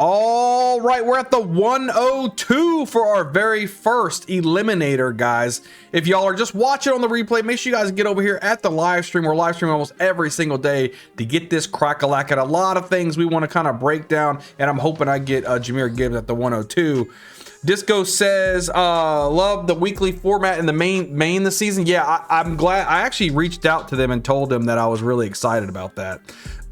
All right, we're at the 102 for our very first Eliminator, guys. If y'all are just watching on the replay, make sure you guys get over here at the live stream. We're live streaming almost every single day to get this crack-a-lack at a lot of things we want to kind of break down, and I'm hoping I get Jameer Gibbs at the 102. Disco says, love the weekly format in the main this season. Yeah, I'm glad. I actually reached out to them and told them that I was really excited about that.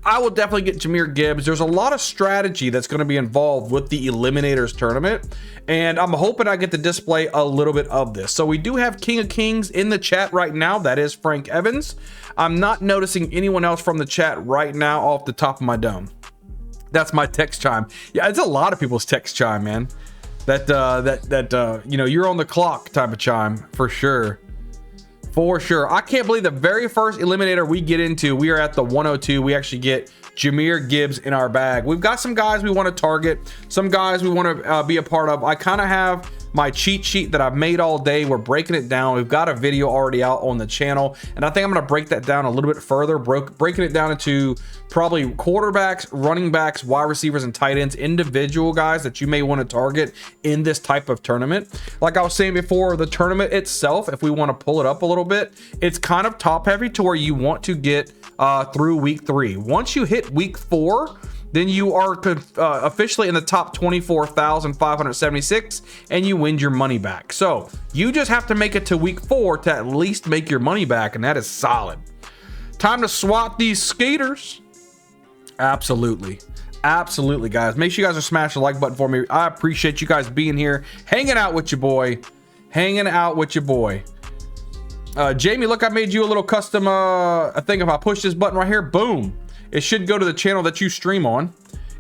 I will definitely get Jameer Gibbs. There's a lot of strategy that's going to be involved with the Eliminators tournament, and I'm hoping I get to display a little bit of this. So we do have King of Kings in the chat right now. That is Frank Evans. I'm not noticing anyone else from the chat right now off the top of my dome. That's my text chime. Yeah, it's a lot of people's text chime, man. That you know, you're on the clock type of chime for sure. For sure. I can't believe the very first Eliminator we get into, we are at the 102. We actually get Jameer Gibbs in our bag. We've got some guys we want to target, some guys we want to be a part of. I kind of have my cheat sheet that I've made all day. We're breaking it down. We've got a video already out on the channel, and I think I'm going to break that down a little bit further, breaking it down into probably quarterbacks, running backs, wide receivers, and tight ends, individual guys that you may want to target in this type of tournament. Like I was saying before, the tournament itself, if we want to pull it up a little bit, it's kind of top heavy to where you want to get through week 3. Once you hit week 4, then you are officially in the top 24,576 and you win your money back. So you just have to make it to week 4 to at least make your money back, and that is solid. Time to swat these skaters. Absolutely. Absolutely, guys. Make sure you guys are smashing the like button for me. I appreciate you guys being here, hanging out with your boy. Hanging out with your boy. Jamie, look, I made you a little custom I think if I push this button right here, boom, it should go to the channel that you stream on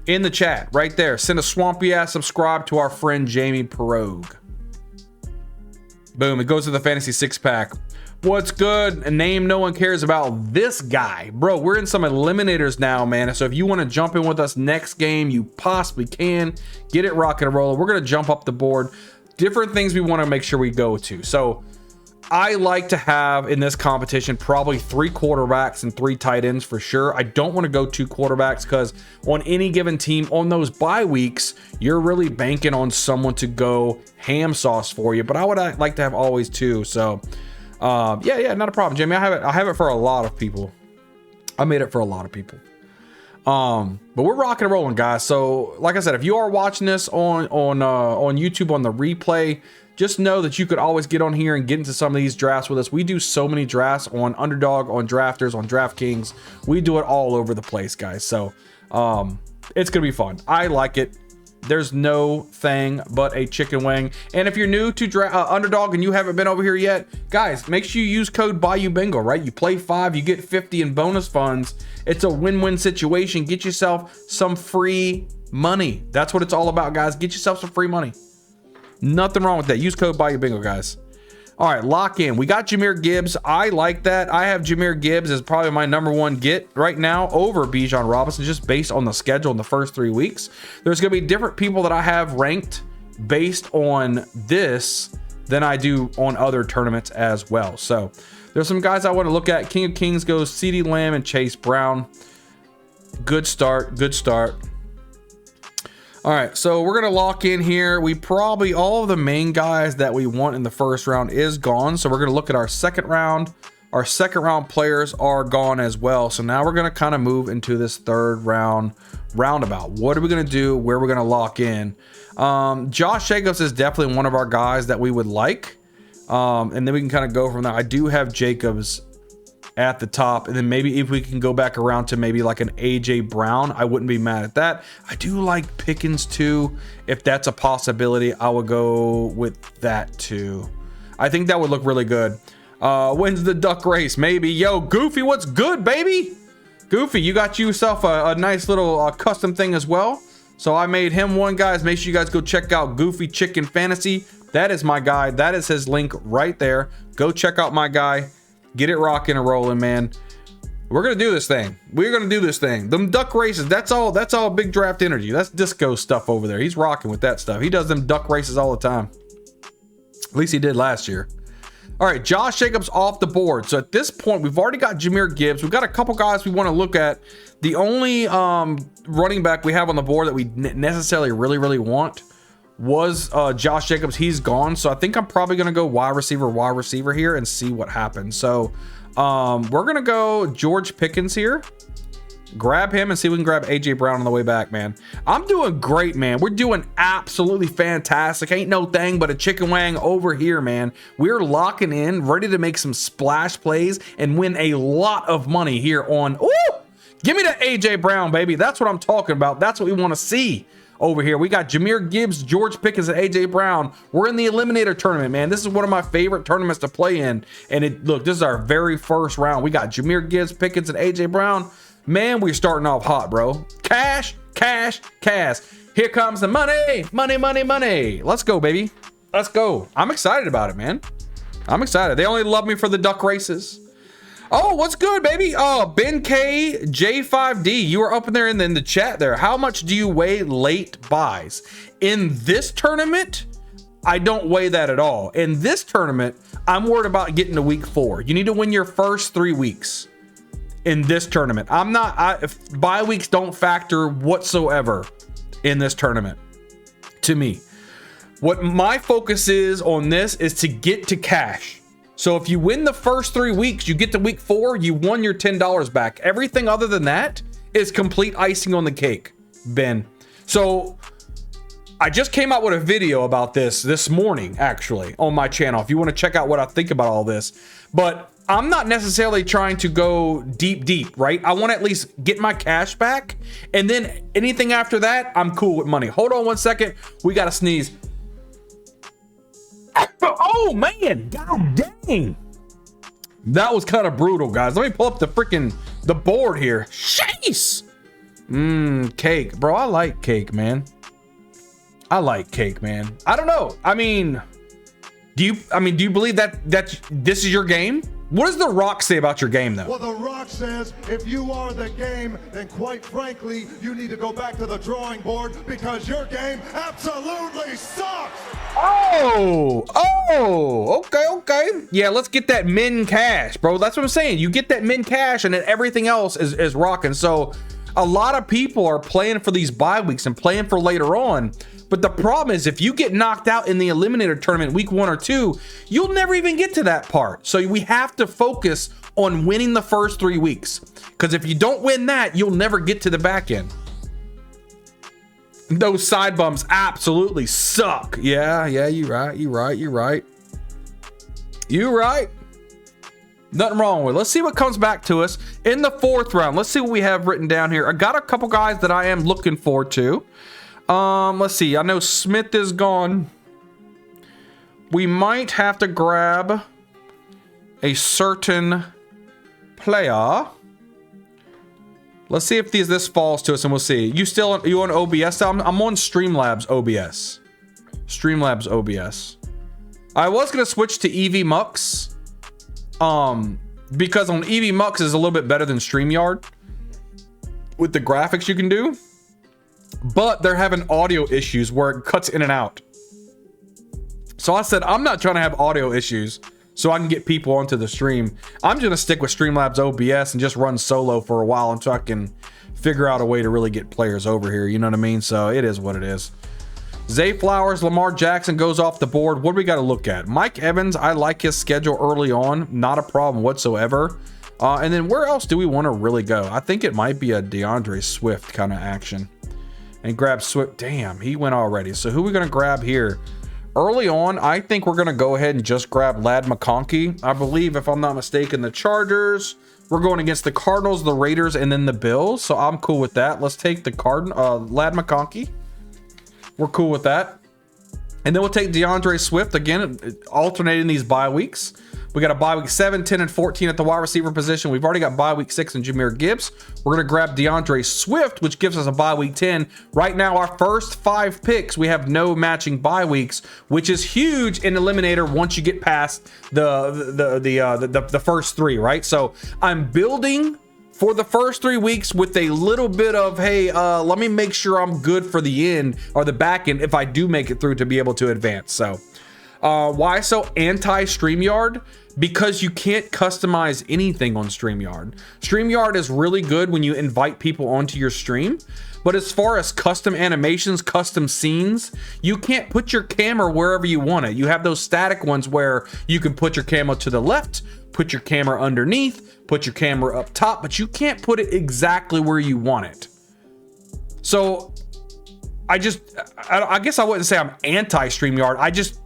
in the chat right there. Send a swampy ass subscribe to our friend Jamie Perogue. Boom, it goes to the fantasy 6-pack. What's good? A name no one cares about. This guy, bro. We're in some eliminators now, man. So if you want to jump in with us next game, you possibly can. Get it rocking and rolling. We're gonna jump up the board. Different things we want to make sure we go to. So I like to have in this competition probably 3 quarterbacks and 3 tight ends for sure. I don't want to go 2 quarterbacks because on any given team on those bye weeks, you're really banking on someone to go ham sauce for you. But I would like to have always 2. So yeah, not a problem, Jamie. I have it for a lot of people. I made it for a lot of people. But we're rocking and rolling, guys. So like I said, if you are watching this on YouTube on the replay, just know that you could always get on here and get into some of these drafts with us. We do so many drafts on Underdog, on Drafters, on DraftKings. We do it all over the place, guys. So it's gonna be fun. I like it. There's no thing but a chicken wing. And if you're new to Underdog and you haven't been over here yet, guys, make sure you use code BayouBingo, right? You play 5, you get 50 in bonus funds. It's a win-win situation. Get yourself some free money. That's what it's all about, guys. Get yourself some free money. Nothing wrong with that. Use code BayouBingo, guys. All right, lock in. We got Jameer Gibbs. I like that. I have Jameer Gibbs as probably my #1 get right now over Bijan Robinson, just based on the schedule in the first 3 weeks. There's going to be different people that I have ranked based on this than I do on other tournaments as well. So there's some guys I want to look at. King of Kings goes CeeDee Lamb and Chase Brown. Good start. Good start. All right, so we're gonna lock in here. We probably, all of the main guys that we want in the first round is gone. So we're gonna look at our second round. Our second round players are gone as well. So now we're gonna kind of move into this third round roundabout. What are we gonna do? Where we're gonna lock in? Josh Jacobs is definitely one of our guys that we would like. And then we can kind of go from there. I do have Jacobs at the top, and then maybe if we can go back around to maybe like an AJ Brown, I wouldn't be mad at that. I do like Pickens too. If that's a possibility, I would go with that too. I think that would look really good. When's the duck race? Maybe. Yo, Goofy, what's good, baby? Goofy, you got yourself a nice little custom thing as well. So I made him one, guys. Make sure you guys go check out Goofy Chicken Fantasy. That is my guy. That is his link right there. Go check out my guy. Get it rocking and rolling, man. We're gonna do this thing. We're gonna do this thing. Them duck races, that's all big draft energy. That's Disco stuff over there. He's rocking with that stuff. He does them duck races all the time. At least he did last year. All right, Josh Jacobs off the board. So at this point, we've already got Jahmyr Gibbs. We've got a couple guys we want to look at. The only running back we have on the board that we necessarily really want was Josh Jacobs. He's gone. So I think I'm probably going to go wide receiver here and see what happens. So we're going to go George Pickens here. Grab him and see if we can grab AJ Brown on the way back, man. I'm doing great, man. We're doing absolutely fantastic. Ain't no thing but a chicken wang over here, man. We're locking in, ready to make some splash plays and win a lot of money here on. Ooh, give me that AJ Brown, baby. That's what I'm talking about. That's what we want to see over here. We got Jahmyr Gibbs, George Pickens, and AJ Brown. We're in the Eliminator Tournament, man. This is one of my favorite tournaments to play in. And look, this is our very first round. We got Jahmyr Gibbs, Pickens, and AJ Brown. Man, we're starting off hot, bro. Cash. Here comes the money. Let's go, baby. Let's go. I'm excited about it, man. I'm excited. They only love me for the duck races. Oh, what's good, baby? Oh, Ben K J5D, you are up in there in the chat there. How much do you weigh late buys? In this tournament, I don't weigh that at all. In this tournament, I'm worried about getting to week 4. You need to win your first 3 weeks. In this tournament, bye weeks don't factor whatsoever in this tournament to me. What my focus is on this is to get to cash. So if you win the first 3 weeks, you get to week 4, you won your $10 back. Everything other than that is complete icing on the cake, Ben. So I just came out with a video about this morning, actually, on my channel, if you want to check out what I think about all this. But I'm not necessarily trying to go deep, right? I want to at least get my cash back, and then anything after that, I'm cool with money. Hold on one second. We got to sneeze. Oh, man. God dang. That was kind of brutal, guys. Let me pull up the board here. Jeez. Cake. Bro, I like cake, man. I like cake, man. I don't know. I mean, do you believe that this is your game? What does The Rock say about your game, though? Well, The Rock says, if you are the game, then quite frankly, you need to go back to the drawing board because your game absolutely sucks. Oh, okay. Yeah, let's get that min cash, bro. That's what I'm saying. You get that min cash and then everything else is rocking. So a lot of people are playing for these bye weeks and playing for later on. But the problem is if you get knocked out in the Eliminator Tournament week 1 or 2, you'll never even get to that part. So we have to focus on winning the first 3 weeks. Because if you don't win that, you'll never get to the back end. Those side bumps absolutely suck. Yeah, you're right. Nothing wrong with it. Let's see what comes back to us in the 4th round. Let's see what we have written down here. I got a couple guys that I am looking forward to. Let's see. I know Smith is gone. We might have to grab a certain player. Let's see if this falls to us, and we'll see. You on OBS? I'm on Streamlabs OBS. Streamlabs OBS. I was gonna switch to EV Mux, because on EV Mux is a little bit better than StreamYard with the graphics you can do. But they're having audio issues where it cuts in and out. So I said, I'm not trying to have audio issues so I can get people onto the stream. I'm going to stick with Streamlabs OBS and just run solo for a while until I can figure out a way to really get players over here. You know what I mean? So it is what it is. Zay Flowers, Lamar Jackson goes off the board. What do we got to look at? Mike Evans, I like his schedule early on. Not a problem whatsoever. And then where else do we want to really go? I think it might be a DeAndre Swift kind of action. And grab Swift. Damn, he went already. So who are we going to grab here? Early on, I think we're going to go ahead and just grab Ladd McConkey. I believe, if I'm not mistaken, the Chargers. We're going against the Cardinals, the Raiders, and then the Bills. So I'm cool with that. Let's take the Ladd McConkey. We're cool with that. And then we'll take DeAndre Swift. Again, alternating these bye weeks. We got a bye week 7, 10, and 14 at the wide receiver position. We've already got bye week 6 and Jahmyr Gibbs. We're going to grab DeAndre Swift, which gives us a bye week 10. Right now, our first 5 picks, we have no matching bye weeks, which is huge in Eliminator once you get past the first 3, right? So I'm building for the first 3 weeks with a little bit of, hey, let me make sure I'm good for the end or the back end if I do make it through to be able to advance. So Why so anti StreamYard? Because you can't customize anything on StreamYard. StreamYard is really good when you invite people onto your stream, but as far as custom animations, custom scenes, you can't put your camera wherever you want it. You have those static ones where you can put your camera to the left, put your camera underneath, put your camera up top, but you can't put it exactly where you want it. So I guess I wouldn't say I'm anti StreamYard. I just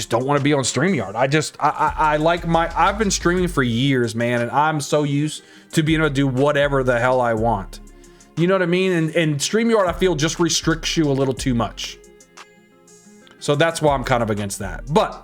don't want to be on StreamYard. I like I've been streaming for years, man, and I'm so used to being able to do whatever the hell I want. You know what I mean? And StreamYard, I feel, just restricts you a little too much. So that's why I'm kind of against that. But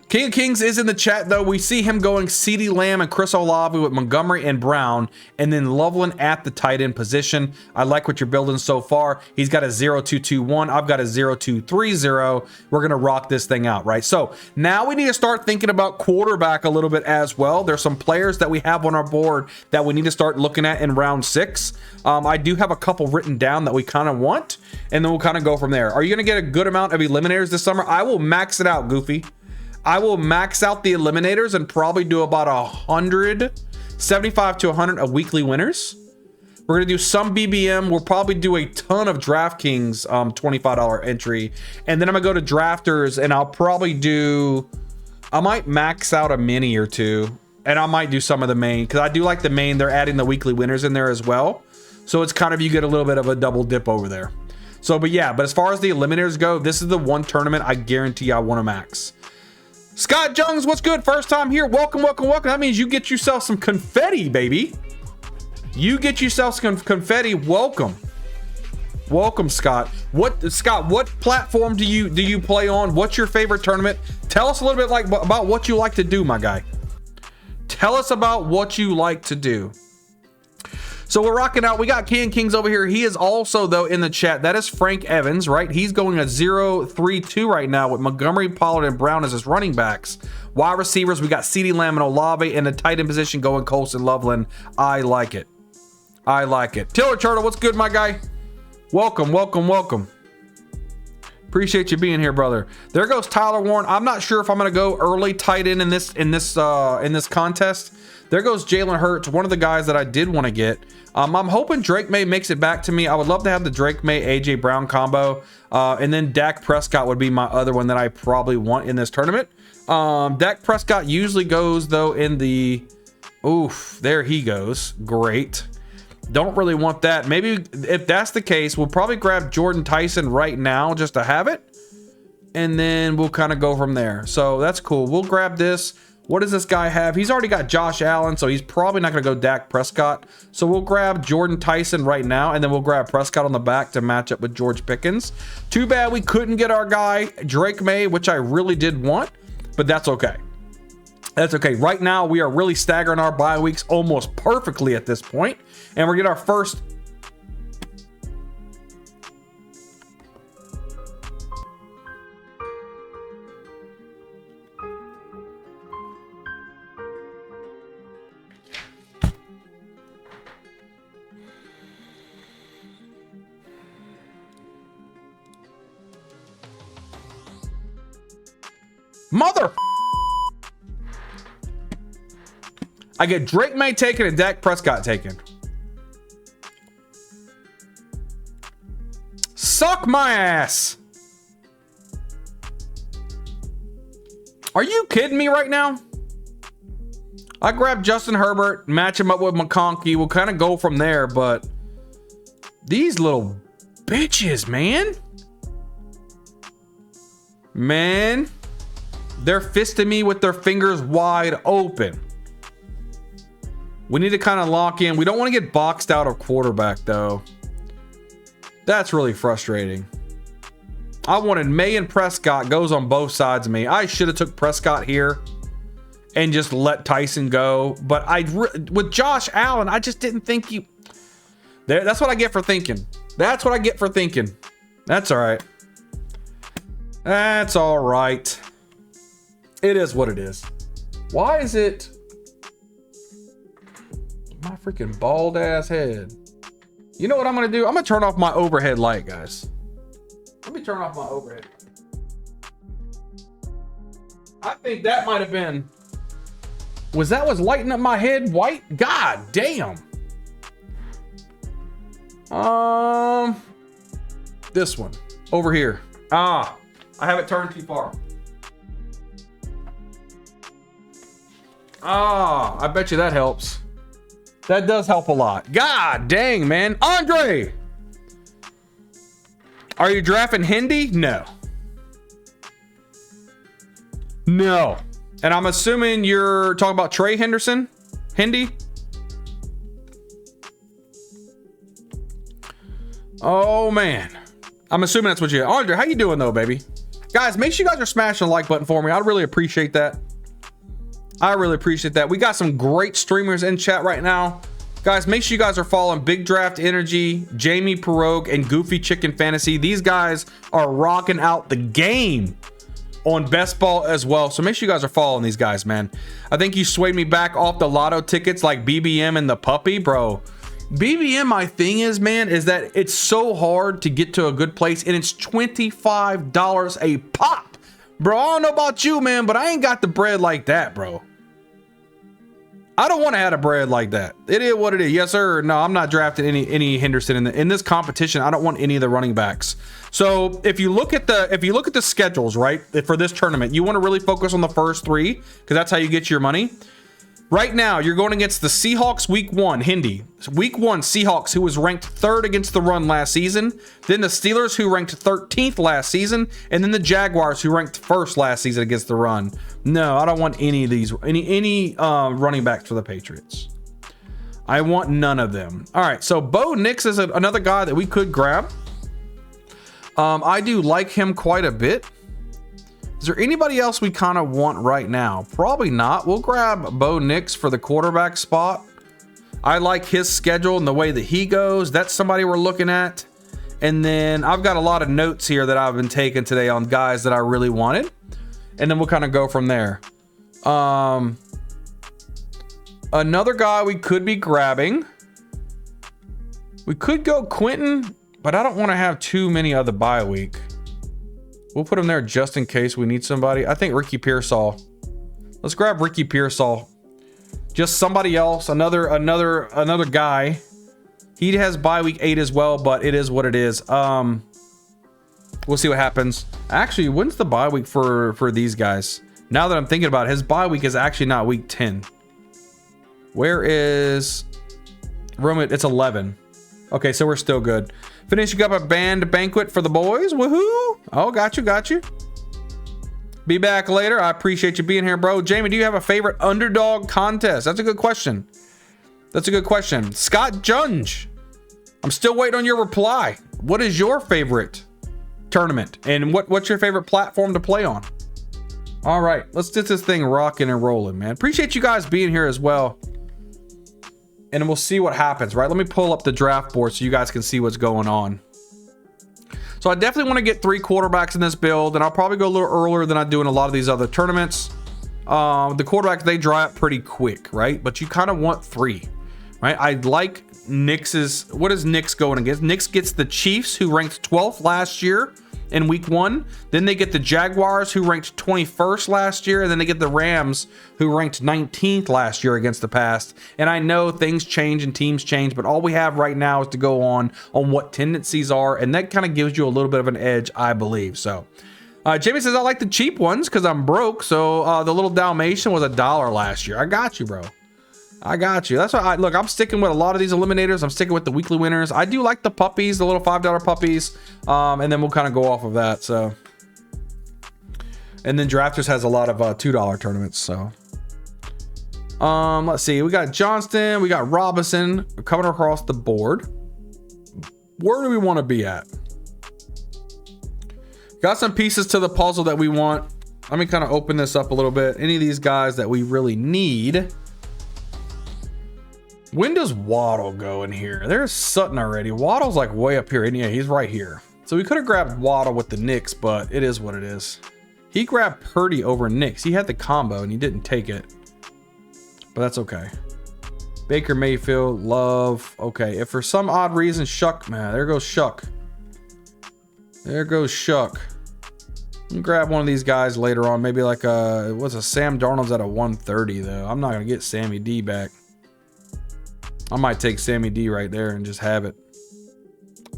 King of Kings is in the chat, though. We see him going CeeDee Lamb and Chris Olave with Montgomery and Brown, and then Loveland at the tight end position. I like what you're building so far. He's got a 0-2-2-1. I've got a 0-2-3-0. We're going to rock this thing out, right? So now we need to start thinking about quarterback a little bit as well. There's some players that we have on our board that we need to start looking at in round 6. I do have a couple written down that we kind of want, and then we'll kind of go from there. Are you going to get a good amount of eliminators this summer? I will max it out, Goofy. I will max out the eliminators and probably do about 75 to 100 of weekly winners. We're going to do some BBM. We'll probably do a ton of DraftKings $25 entry. And then I'm going to go to drafters and I'll probably I might max out a mini or two. And I might do some of the main because I do like the main. They're adding the weekly winners in there as well. So it's kind of, you get a little bit of a double dip over there. So, but as far as the eliminators go, this is the one tournament I guarantee I want to max. Scott Jones, what's good? First time here. Welcome, welcome, welcome. That means you get yourself some confetti, baby. You get yourself some confetti. Welcome. Welcome, Scott. What platform do you play on? What's your favorite tournament? Tell us a little bit about what you like to do, my guy. Tell us about what you like to do. So we're rocking out. We got King Kings over here. He is also, though, in the chat. That is Frank Evans, right? He's going a 0-3-2 right now with Montgomery, Pollard, and Brown as his running backs. Wide receivers, we got CeeDee Lamb and Olave, and the tight end position going Colson Loveland. I like it. I like it. Tiller Turtle, what's good, my guy? Welcome, welcome, welcome. Appreciate you being here, brother. There goes Tyler Warren. I'm not sure if I'm going to go early tight end in this contest. There goes Jalen Hurts, one of the guys that I did want to get. I'm hoping Drake May makes it back to me. I would love to have the Drake May AJ Brown combo. And then Dak Prescott would be my other one that I probably want in this tournament. Dak Prescott usually goes, though, in the... Oof, there he goes. Great. Don't really want that. Maybe if that's the case, we'll probably grab Jordan Tyson right now just to have it. And then we'll kind of go from there. So that's cool. We'll grab this. What does this guy have? He's already got Josh Allen, so he's probably not going to go Dak Prescott. So we'll grab Jordan Tyson right now, and then we'll grab Prescott on the back to match up with George Pickens. Too bad we couldn't get our guy, Drake May, which I really did want, but that's okay. That's okay. Right now, we are really staggering our bye weeks almost perfectly at this point, and we're getting our first... Mother... I get Drake May taken and Dak Prescott taken. Suck my ass. Are you kidding me right now? I grab Justin Herbert, match him up with McConkey. We'll kind of go from there, but these little bitches, man. Man, they're fisting me with their fingers wide open. We need to kind of lock in. We don't want to get boxed out of quarterback, though. That's really frustrating. I wanted May and Prescott. Goes on both sides of me. I should have took Prescott here and just let Tyson go. But with Josh Allen, I just didn't think you... There, that's what I get for thinking. That's what I get for thinking. That's all right. That's all right. It is what it is. Why is it... My freaking bald ass head. You know what I'm gonna do? I'm gonna turn off my overhead light, guys. Let me turn off my overhead. I think that might have been. Was that what's lighting up my head white? God damn. This one over here. I have it turned too far. I bet you that helps. That does help a lot. God dang, man. Andre, are you drafting Hindi? No. No. And I'm assuming you're talking about Trey Henderson? Hindi? Oh, man. I'm assuming that's what you... Andre, how you doing, though, baby? Guys, make sure you guys are smashing the like button for me. I'd really appreciate that. I really appreciate that. We got some great streamers in chat right now. Guys, make sure you guys are following Big Draft Energy, Jamie Perogue, and Goofy Chicken Fantasy. These guys are rocking out the game on Best Ball as well. So make sure you guys are following these guys, man. I think you swayed me back off the lotto tickets like BBM and the puppy, bro. BBM, my thing is, man, is that it's so hard to get to a good place, and it's $25 a pop. Bro, I don't know about you, man, but I ain't got the bread like that, bro. I don't want to have a bread like that. It is what it is. Yes, sir. No, I'm not drafting any Henderson in this competition. I don't want any of the running backs. So if you look at the schedules, right, for this tournament, you want to really focus on the first three because that's how you get your money. Right now, you're going against the Seahawks week 1, Hindi. Week 1, Seahawks, who was ranked 3rd against the run last season. Then the Steelers, who ranked 13th last season. And then the Jaguars, who ranked 1st last season against the run. No, I don't want any of these, any running backs for the Patriots. I want none of them. All right, so Bo Nix is another guy that we could grab. I do like him quite a bit. Is there anybody else we kind of want right now? Probably not. We'll grab Bo Nix for the quarterback spot. I like his schedule and the way that he goes. That's somebody we're looking at. And then I've got a lot of notes here that I've been taking today on guys that I really wanted. And then we'll kind of go from there. Another guy we could be grabbing. We could go Quentin, but I don't want to have too many of the bye week. We'll put him there just in case we need somebody. I think Ricky Pearsall. Let's grab Ricky Pearsall. Just somebody else, another guy. He has bye week 8 as well, but it is what it is. We'll see what happens. Actually, when's the bye week for these guys? Now that I'm thinking about it, his bye week is actually not week 10. Where is Roman? It's 11. Okay, so we're still good. Finishing up a band banquet for the boys. Woohoo! Oh, got you. Be back later. I appreciate you being here, bro. Jamie, do you have a favorite underdog contest? That's a good question. Scott Junge, I'm still waiting on your reply. What is your favorite tournament? And what's your favorite platform to play on? All right, let's get this thing rocking and rolling, man. Appreciate you guys being here as well. And we'll see what happens, right? Let me pull up the draft board so you guys can see what's going on. So I definitely want to get 3 quarterbacks in this build, and I'll probably go a little earlier than I do in a lot of these other tournaments. The quarterbacks, they dry up pretty quick, right? But you kind of want 3, right? I like Knicks's. What is Knicks going against? Knicks gets the Chiefs, who ranked 12th last year in week 1. Then they get the Jaguars, who ranked 21st last year. And then they get the Rams, who ranked 19th last year against the past. And I know things change and teams change, but all we have right now is to go on what tendencies are. And that kind of gives you a little bit of an edge, I believe. So Jamie says, I like the cheap ones because I'm broke. So the little Dalmatian was $1 last year. I got you, bro. I got you. That's why look, I'm sticking with a lot of these eliminators. I'm sticking with the weekly winners. I do like the puppies, the little $5 puppies. And then we'll kind of go off of that. So, and then Drafters has a lot of $2 tournaments. So, let's see. We got Johnston, we got Robinson coming across the board. Where do we want to be at? Got some pieces to the puzzle that we want. Let me kind of open this up a little bit. Any of these guys that we really need. When does Waddle go in here? There's Sutton already. Waddle's like way up here. And yeah, he's right here. So we could have grabbed Waddle with the Knicks, but it is what it is. He grabbed Purdy over Knicks. He had the combo and he didn't take it. But that's okay. Baker Mayfield, Love. Okay, if for some odd reason, Shuck, man, there goes Shuck. There goes Shuck. Grab one of these guys later on. Maybe like what's a Sam Darnold's at a 130 though. I'm not gonna get Sammy D back. I might take Sammy D right there and just have it.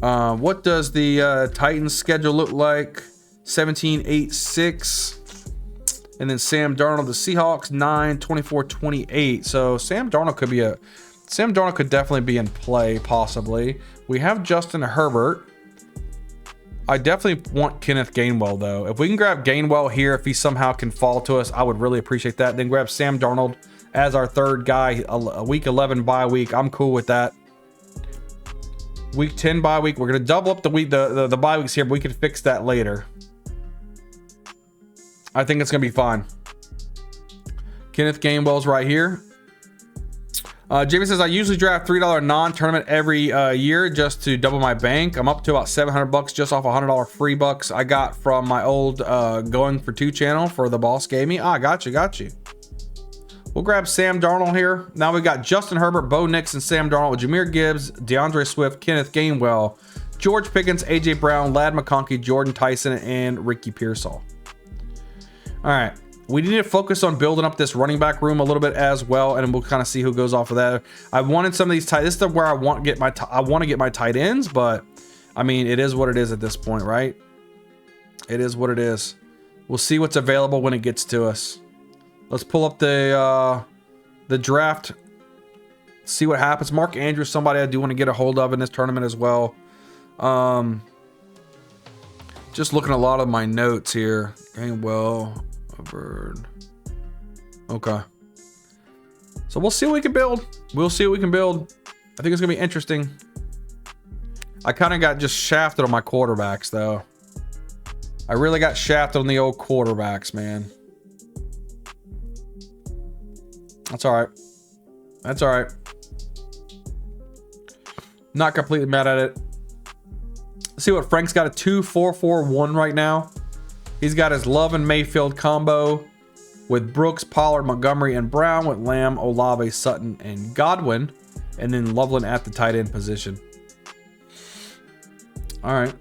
What does the Titans schedule look like? 17-8-6. And then Sam Darnold, the Seahawks, 9-24-28. So Sam Darnold could definitely be in play, possibly. We have Justin Herbert. I definitely want Kenneth Gainwell, though. If we can grab Gainwell here, if he somehow can fall to us, I would really appreciate that. Then grab Sam Darnold as our third guy, a week 11 bye week. I'm cool with that. Week 10 bye week. We're going to double up the bye weeks here, but we can fix that later. I think it's going to be fine. Kenneth Gainwell's right here. Jamie says, I usually draft $3 non-tournament every year just to double my bank. I'm up to about $700 just off $100 free bucks I got from my old Going for Two channel for the boss gave me. Got you. We'll grab Sam Darnold here. Now we got Justin Herbert, Bo Nix, and Sam Darnold with Jahmyr Gibbs, DeAndre Swift, Kenneth Gainwell, George Pickens, AJ Brown, Ladd McConkey, Jordan Tyson, and Ricky Pearsall. All right. We need to focus on building up this running back room a little bit as well, and we'll kind of see who goes off of that. I wanted some of these tight. This is where I want to get my tight ends, but I mean, it is what it is at this point, right? It is what it is. We'll see what's available when it gets to us. Let's pull up the draft. See what happens. Mark Andrews, somebody I do want to get a hold of in this tournament as well. Just looking at a lot of my notes here. Gainwell. Bird. Okay. So we'll see what we can build. I think it's gonna be interesting. I kind of got just shafted on my quarterbacks though. I really got shafted on the old quarterbacks, man. That's all right. Not completely mad at it. Let's see what Frank's got, a 2-4-4-1 right now. He's got his Love and Mayfield combo with Brooks, Pollard, Montgomery, and Brown, with Lamb, Olave, Sutton, and Godwin, and then Loveland at the tight end position. All right.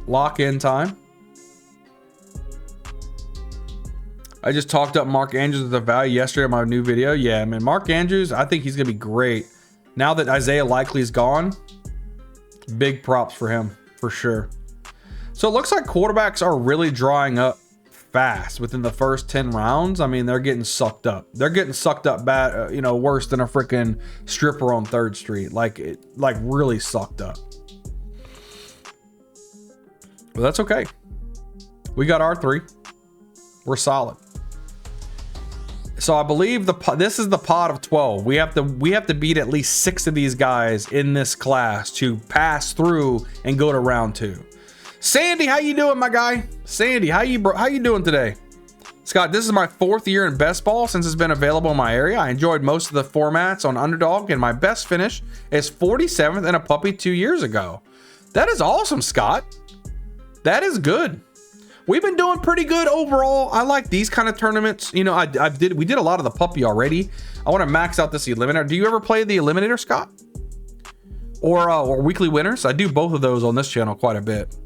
Lock-in time. I just talked up Mark Andrews with the value yesterday in my new video. Yeah, man, Mark Andrews, I think he's going to be great. Now that Isaiah Likely's gone, big props for him, for sure. So it looks like quarterbacks are really drying up fast within the first 10 rounds. I mean, they're getting sucked up. They're getting sucked up bad, worse than a freaking stripper on 3rd Street. Like really sucked up. But that's okay. We got our 3. We're solid. So I believe this is the pot of 12. We have to beat at least 6 of these guys in this class to pass through and go to round 2. Sandy, how you doing, my guy? Sandy, how you doing today? Scott, this is my 4th year in best ball since it's been available in my area. I enjoyed most of the formats on Underdog, and my best finish is 47th in a puppy 2 years ago. That is awesome, Scott. That is good. We've been doing pretty good overall. I like these kind of tournaments. We did a lot of the puppy already. I want to max out this Eliminator. Do you ever play the Eliminator, Scott? Or weekly winners? I do both of those on this channel quite a bit.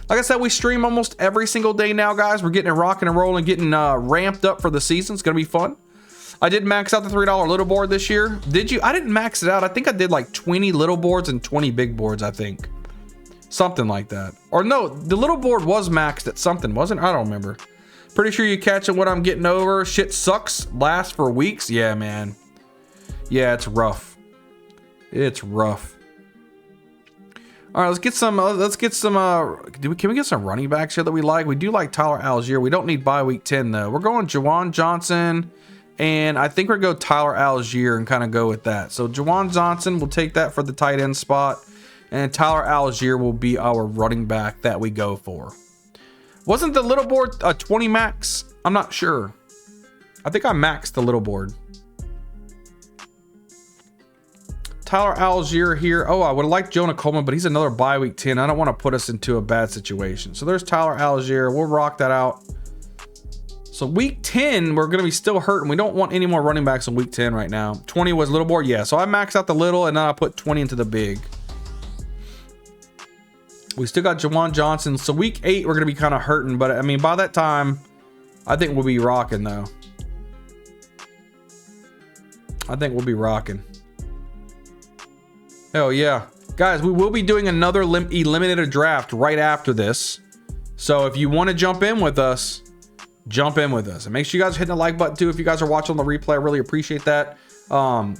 Like I said, we stream almost every single day now, guys. We're getting it rocking and rolling, getting ramped up for the season. It's going to be fun. I did max out the $3 little board this year. Did you? I didn't max it out. I think I did like 20 little boards and 20 big boards, I think. Something like that. Or no, the little board was maxed at something, wasn't it? I don't remember. Pretty sure you catching what I'm getting over. Shit sucks. Lasts for weeks. Yeah, man. Yeah, it's rough. It's rough. All right, let's get some. Can we get some running backs here that we like? We do like Tyler Algier. We don't need bye week 10 though. We're going Juwan Johnson, and I think we're going to go Tyler Algier and kind of go with that. So Juwan Johnson, we'll take that for the tight end spot, and Tyler Algier will be our running back that we go for. Wasn't the little board a 20 max? I'm not sure. I think I maxed the little board. Tyler Algier here. Oh, I would have liked Jonah Coleman, but he's another bye week 10. I don't want to put us into a bad situation. So there's Tyler Algier. We'll rock that out. So week 10, we're going to be still hurting. We don't want any more running backs in week 10 right now. 20 was little board. Yeah, so I maxed out the little, and then I put 20 into the big. We still got Jawan Johnson. So week 8, we're going to be kind of hurting. But I mean, by that time, I think we'll be rocking though. I think we'll be rocking. Hell yeah. Guys, we will be doing another Eliminator draft right after this. So if you want to jump in with us, jump in with us. And make sure you guys hit the like button too. If you guys are watching on the replay, I really appreciate that.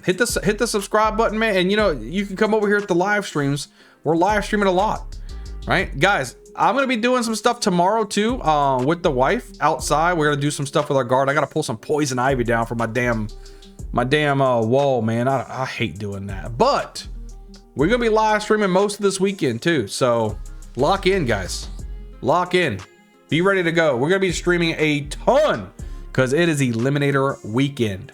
Hit the subscribe button, man. And you know, you can come over here at the live streams. We're live streaming a lot, right? Guys, I'm going to be doing some stuff tomorrow too, with the wife outside. We're going to do some stuff with our guard. I got to pull some poison ivy down for my damn wall, man. I hate doing that, but we're going to be live streaming most of this weekend too. So lock in, guys. Lock in. Be ready to go. We're going to be streaming a ton because it is Eliminator weekend.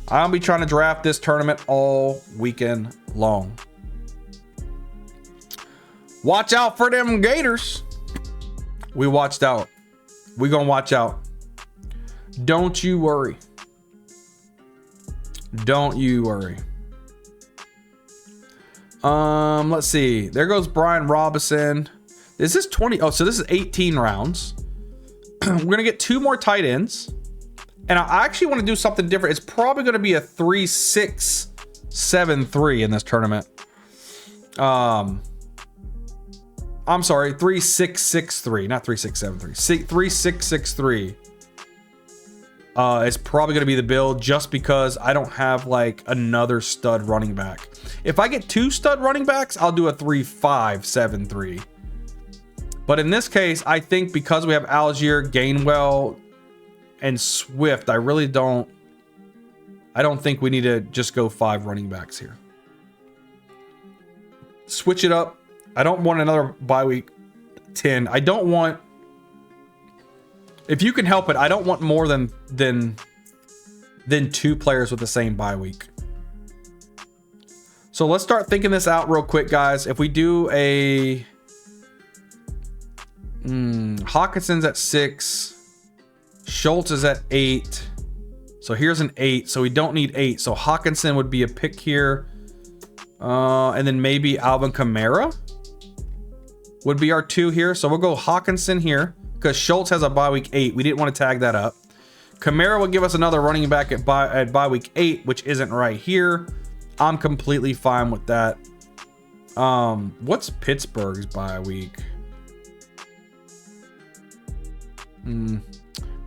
I'll be trying to draft this tournament all weekend long. Watch out for them Gators. We watched out. We gonna watch out. Don't you worry. Don't you worry. Let's see. There goes Brian Robinson. Is this 20? Oh, so this is 18 rounds. We're gonna get 2 more tight ends. And I actually want to do something different. It's probably gonna be a 3-6-7-3 in this tournament. I'm sorry, 3-6-6-3, not 3-6-7-3. 3-6-6-3. It's probably going to be the build just because I don't have like another stud running back. If I get 2 stud running backs, I'll do a 3-5-7-3. But in this case, I think because we have Algier, Gainwell, and Swift, I don't think we need to just go 5 running backs here. Switch it up. I don't want another bye week 10. I don't want, if you can help it, I don't want more than 2 players with the same bye week. So let's start thinking this out real quick, guys. If we do a Hawkinson's at 6, Schultz is at 8. So here's an 8. So we don't need 8. So Hawkinson would be a pick here. And then maybe Alvin Kamara would be our 2 here. So we'll go Hawkinson here because Schultz has a bye week 8. We didn't want to tag that up. Kamara will give us another running back at bye week 8, which isn't right here. I'm completely fine with that. What's Pittsburgh's bye week?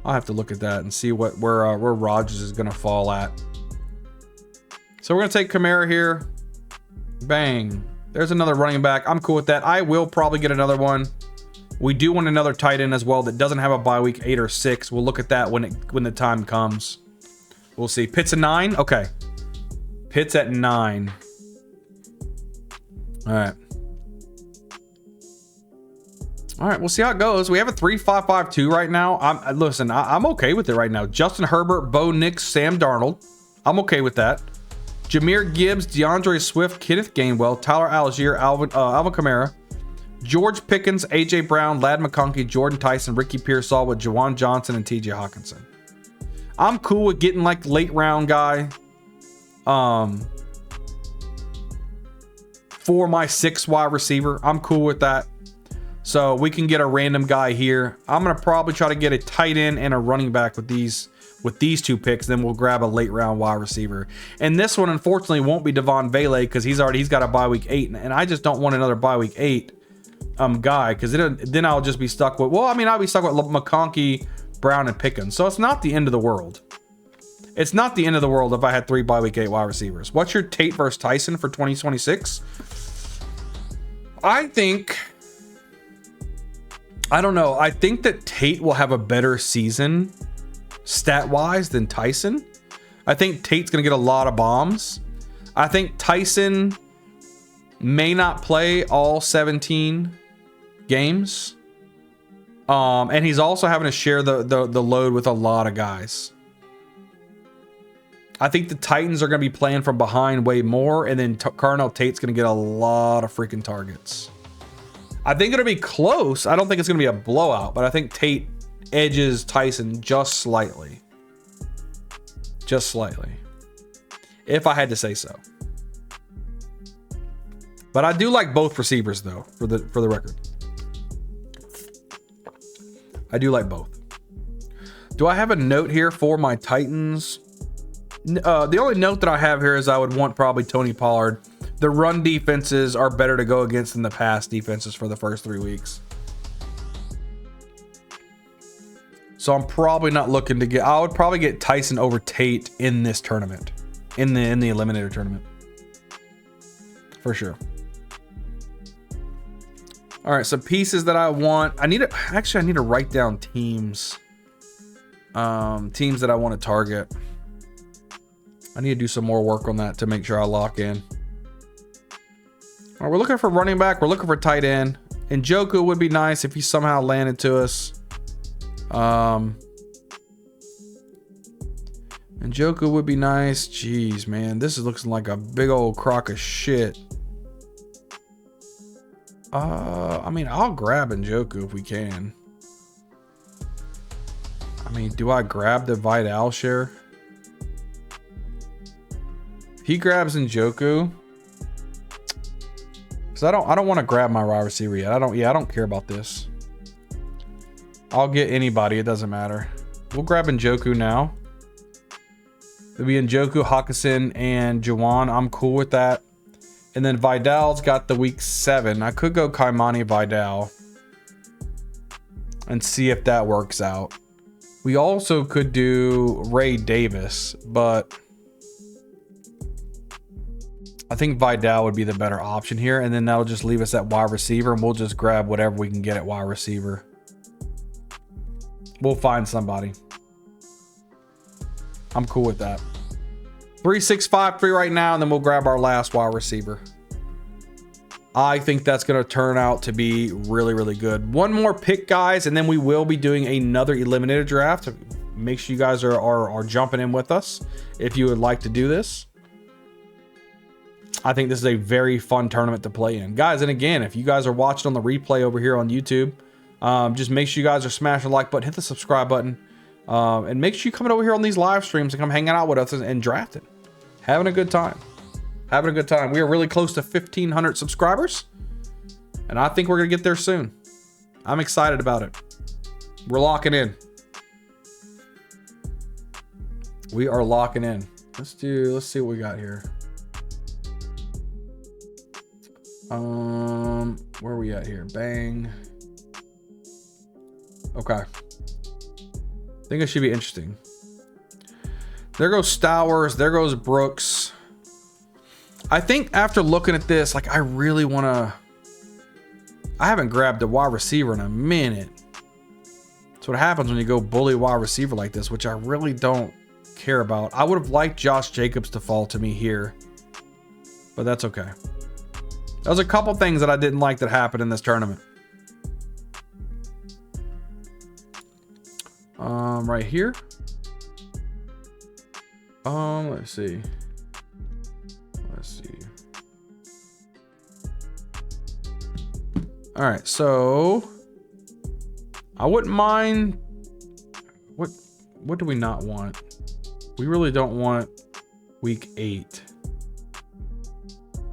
I'll have to look at that and see where Rodgers is going to fall at. So we're going to take Kamara here. Bang. There's another running back. I'm cool with that. I will probably get another one. We do want another tight end as well that doesn't have a bye week 8 or 6. We'll look at that when the time comes. We'll see. Pitt's at 9. Okay. Pitt's at 9. All right. All right. We'll see how it goes. We have a 3-5-5-2 right now. I'm okay with it right now. Justin Herbert, Bo Nix, Sam Darnold. I'm okay with that. Jahmyr Gibbs, DeAndre Swift, Kenneth Gainwell, Tyler Algier, Alvin Kamara, George Pickens, AJ Brown, Ladd McConkey, Jordan Tyson, Ricky Pearsall with Jawan Johnson and TJ Hawkinson. I'm cool with getting like late round guy for my 6 wide receiver. I'm cool with that. So we can get a random guy here. I'm going to probably try to get a tight end and a running back with these 2 picks. Then we'll grab a late round wide receiver. And this one, unfortunately, won't be Devon Vele because he's got a bye week 8. And I just don't want another bye week 8 guy because then I'll just be stuck with, I'll be stuck with McConkey, Brown, and Pickens. So it's not the end of the world. It's not the end of the world if I had 3 bye week 8 wide receivers. What's your Tate versus Tyson for 2026? I don't know. I think that Tate will have a better season stat-wise than Tyson. I think Tate's going to get a lot of bombs. I think Tyson may not play all 17 games. And he's also having to share the load with a lot of guys. I think the Titans are going to be playing from behind way more, and then Carnell Tate's going to get a lot of freaking targets. I think it'll be close. I don't think it's going to be a blowout, but I think Tate edges Tyson just slightly. Just slightly. If I had to say so. But I do like both receivers though, for the record. I do like both. Do I have a note here for my Titans? The only note that I have here is I would want probably Tony Pollard. The run defenses are better to go against than the pass defenses for the first 3 weeks. So I'm probably not looking to get, I would probably get Tyson over Tate in this tournament, in the Eliminator Tournament. For sure. All right, so pieces that I want. I need to write down teams. Teams that I want to target. I need to do some more work on that to make sure I lock in. All right, we're looking for running back. We're looking for tight end. And Njoku would be nice if he somehow landed to us. And Njoku would be nice. Jeez, man, this is looking like a big old crock of shit. I mean, I'll grab Njoku if we can. I mean, do I grab the Vidal share? If he grabs Njoku, because I don't want to grab my wide receiver yet. I don't care about this. I'll get anybody, it doesn't matter. We'll grab Njoku now. It'll be Njoku, Hawkinson, and Juwan. I'm cool with that. And then Vidal's got the week 7. I could go Kaimani Vidal and see if that works out. We also could do Ray Davis, but I think Vidal would be the better option here. And then that'll just leave us at wide receiver, and we'll just grab whatever we can get at wide receiver. We'll find somebody. I'm cool with that. 3-6-5-3 right now, and then we'll grab our last wide receiver. I think that's going to turn out to be really, really good. One more pick, guys, and then we will be doing another Eliminator draft. Make sure you guys are jumping in with us if you would like to do this. I think this is a very fun tournament to play in. Guys, and again, if you guys are watching on the replay over here on YouTube, just make sure you guys are smashing the like button, hit the subscribe button, and make sure you come over here on these live streams and come hanging out with us and drafting. Having a good time. Having a good time. We are really close to 1,500 subscribers, and I think we're going to get there soon. I'm excited about it. We're locking in. We are locking in. Let's see what we got here. Where are we at here? Bang. Okay. I think it should be interesting. There goes Stowers. There goes Brooks. I think after looking at this, like, I really want to... I haven't grabbed a wide receiver in a minute. That's what happens when you go bully wide receiver like this, which I really don't care about. I would have liked Josh Jacobs to fall to me here, but that's okay. There's a couple things that I didn't like that happened in this tournament. Right here. Let's see. All right, so I wouldn't mind. What do we not want? We really don't want week 8.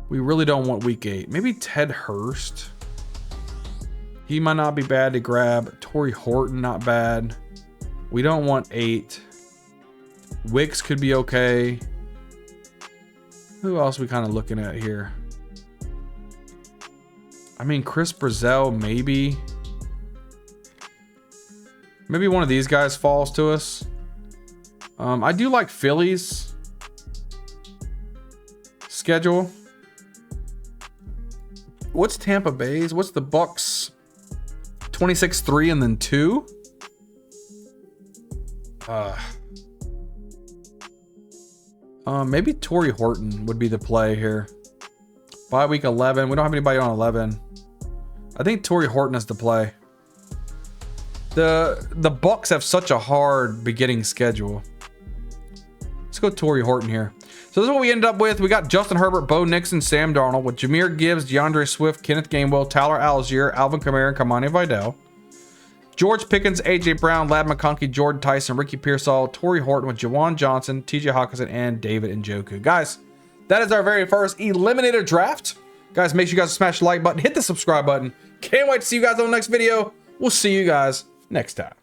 We really don't want week 8. Maybe Ted Hurst. He might not be bad to grab. Torrey Horton, not bad. We don't want 8. Wicks could be okay. Who else are we kind of looking at here? I mean, Chris Brazell, maybe. Maybe one of these guys falls to us. I do like Philly's schedule. What's Tampa Bay's? What's the Bucks? 26-3 and then 2? Maybe Torrey Horton would be the play here. Bye week 11. We don't have anybody on 11. I think Torrey Horton is the play. The Bucks have such a hard beginning schedule. Let's go Torrey Horton here. So this is what we ended up with. We got Justin Herbert, Bo Nixon, Sam Darnold with Jahmyr Gibbs, DeAndre Swift, Kenneth Gainwell, Tyler Algier, Alvin Kamara, and Kamani Vidal. George Pickens, AJ Brown, Ladd McConkey, Jordan Tyson, Ricky Pearsall, Torrey Horton with Jawan Johnson, TJ Hawkinson, and David Njoku. Guys, that is our very first Eliminator draft. Guys, make sure you guys smash the like button, hit the subscribe button. Can't wait to see you guys on the next video. We'll see you guys next time.